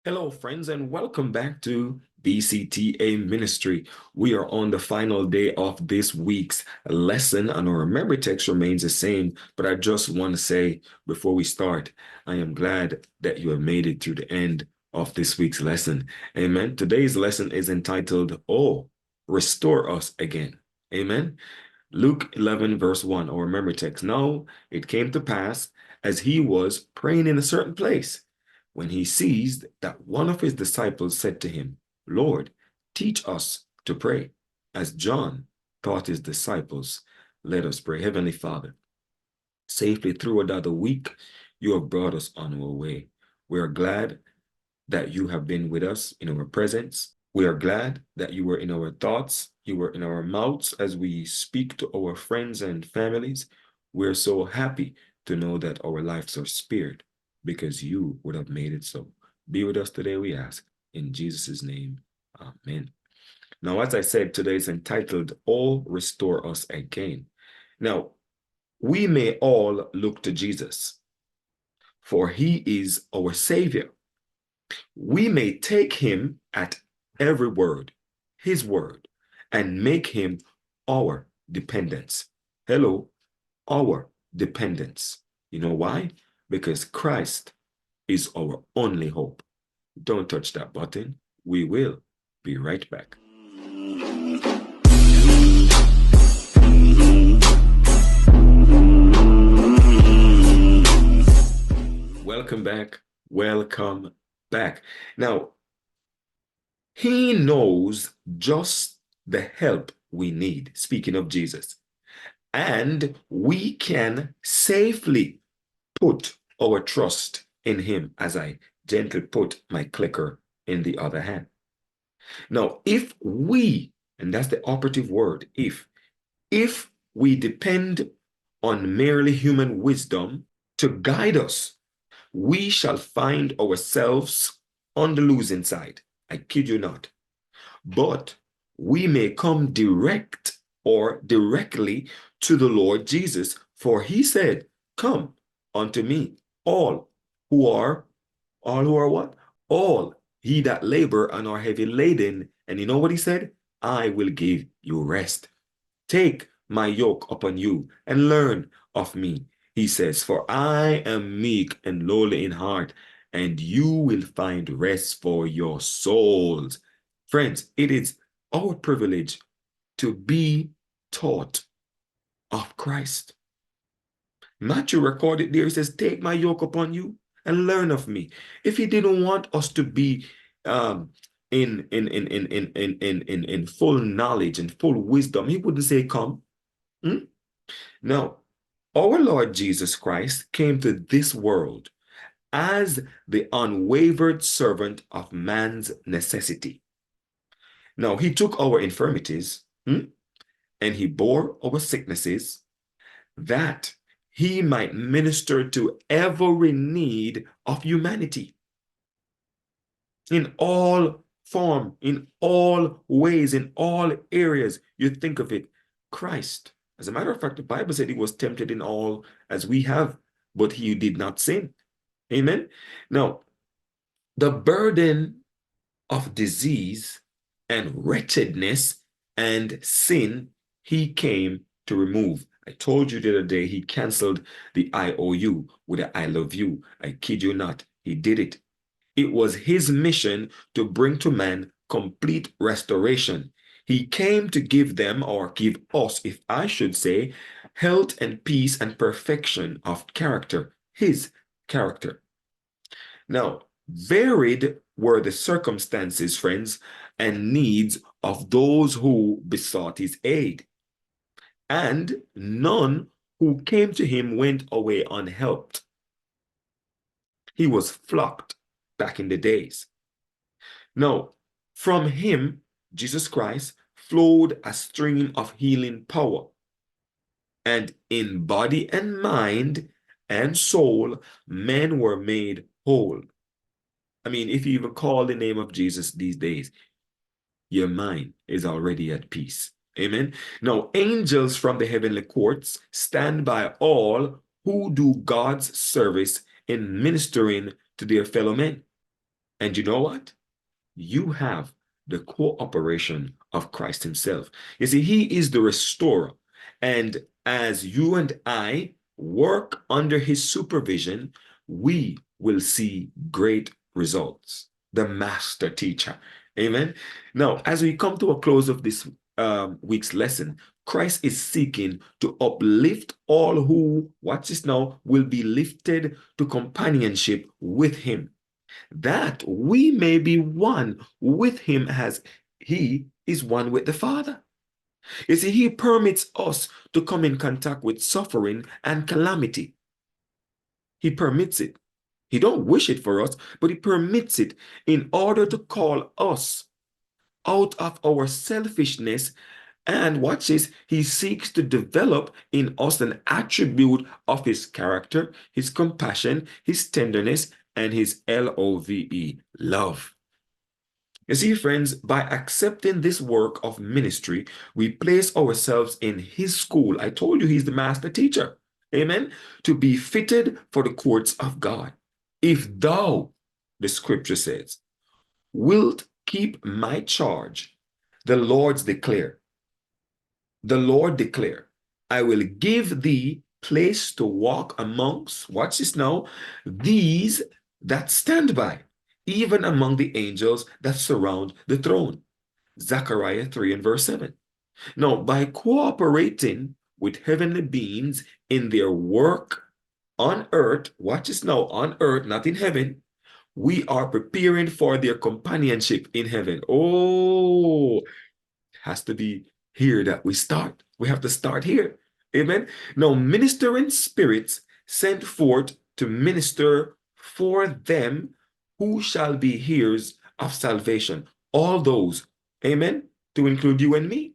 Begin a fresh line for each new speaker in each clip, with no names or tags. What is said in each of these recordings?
Hello, friends, and welcome back to BCTA Ministry. We are on the final day of this week's lesson, and our memory text remains the same. But I just want to say before we start, I am glad that you have made it to the end of this week's lesson. Amen. Today's lesson is entitled, Oh, Restore Us Again. Amen. Luke 11, verse 1, our memory text. Now it came to pass as he was praying in a certain place, when he seized that one of his disciples said to him, Lord, teach us to pray, as John taught his disciples. Let us pray. Heavenly Father, safely through another week, you have brought us on our way. We are glad that you have been with us in our presence. We are glad that you were in our thoughts, you were in our mouths as we speak to our friends and families. We're so happy to know that our lives are spared because you would have made it so. Be with us today, we ask. In Jesus' name, amen. Now, as I said, today is entitled, Oh, Restore Us Again. Now, we may all look to Jesus, for he is our Savior. We may take him at every word, his word, and make him our dependence. Hello, our dependence. You know why? Because Christ is our only hope. Don't touch that button. We will be right back. Welcome back. Welcome back. Now, he knows just the help we need, speaking of Jesus, and we can safely put our trust in him, as I gently put my clicker in the other hand. Now, if we, and that's the operative word, if we depend on merely human wisdom to guide us, we shall find ourselves on the losing side. I kid you not. But we may come direct or directly to the Lord Jesus, for he said, Come unto me, all who are, all who are what? All he that labor and are heavy laden. And you know what he said? I will give you rest. Take my yoke upon you and learn of me. He says, For I am meek and lowly in heart, and you will find rest for your souls. Friends, it is our privilege to be taught of Christ. Matthew recorded there, he says, Take my yoke upon you and learn of me. If he didn't want us to be in full knowledge and full wisdom, he wouldn't say, Come. Hmm? Now, our Lord Jesus Christ came to this world as the unwavered servant of man's necessity. Now, he took our infirmities, and he bore our sicknesses, that he might minister to every need of humanity in all form, in all ways, in all areas. You think of it, Christ. As a matter of fact, the Bible said he was tempted in all as we have, but he did not sin. Amen. Now, the burden of disease and wretchedness and sin he came to remove. I told you the other day he canceled the IOU with the I love you. I kid you not. He did it. It was his mission to bring to man complete restoration. He came to give them, or give us, if I should say, health and peace and perfection of character, his character. Now, varied were the circumstances, friends, and needs of those who besought his aid, and none who came to him went away unhelped. He was flocked back in the days. Now, from him, Jesus Christ, flowed a stream of healing power, and in body and mind and soul, men were made whole. I mean, if you even call the name of Jesus these days, your mind is already at peace. Amen. Now, angels from the heavenly courts stand by all who do God's service in ministering to their fellow men. And you know what? You have the cooperation of Christ himself. You see, he is the restorer. And as you and I work under his supervision, we will see great results. The master teacher. Amen. Now, as we come to a close of this week's lesson, Christ is seeking to uplift all who, watch this now, will be lifted to companionship with him, that we may be one with him as he is one with the Father. You see, he permits us to come in contact with suffering and calamity. He permits it. He don't wish it for us, but he permits it in order to call us out of our selfishness. And watch this, he seeks to develop in us an attribute of his character, his compassion, his tenderness, and his love, love. You see, friends, by accepting this work of ministry, we place ourselves in his school. I told you he's the master teacher. Amen. To be fitted for the courts of God. If thou, the scripture says, wilt keep my charge, the Lord's declare. The Lord declare, I will give thee place to walk amongst, watch this now, these that stand by, even among the angels that surround the throne. Zechariah 3 and verse 7. Now, by cooperating with heavenly beings in their work on earth, watch this now, on earth, not in heaven, we are preparing for their companionship in heaven. Oh, has to be here that we start. We have to start here. Amen. Now, ministering spirits sent forth to minister for them who shall be heirs of salvation. All those, amen, to include you and me.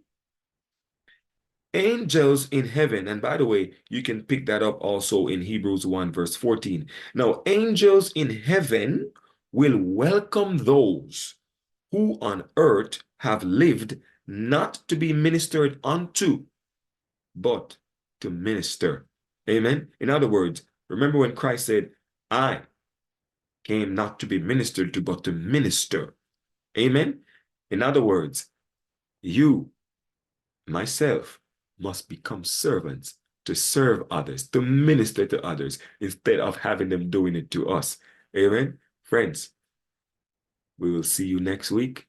Angels in heaven, and by the way, you can pick that up also in Hebrews 1 verse 14. Now, angels in heaven will welcome those who on earth have lived not to be ministered unto, but to minister. Amen. In other words, remember when Christ said, I came not to be ministered to, but to minister. Amen. In other words, you, myself, must become servants to serve others, to minister to others, instead of having them doing it to us. Amen. Friends, we will see you next week.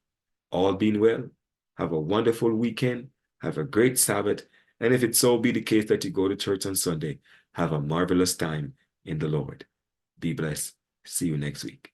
All being well, have a wonderful weekend, have a great Sabbath, and if it so be the case that you go to church on Sunday, have a marvelous time in the Lord. Be blessed. See you next week.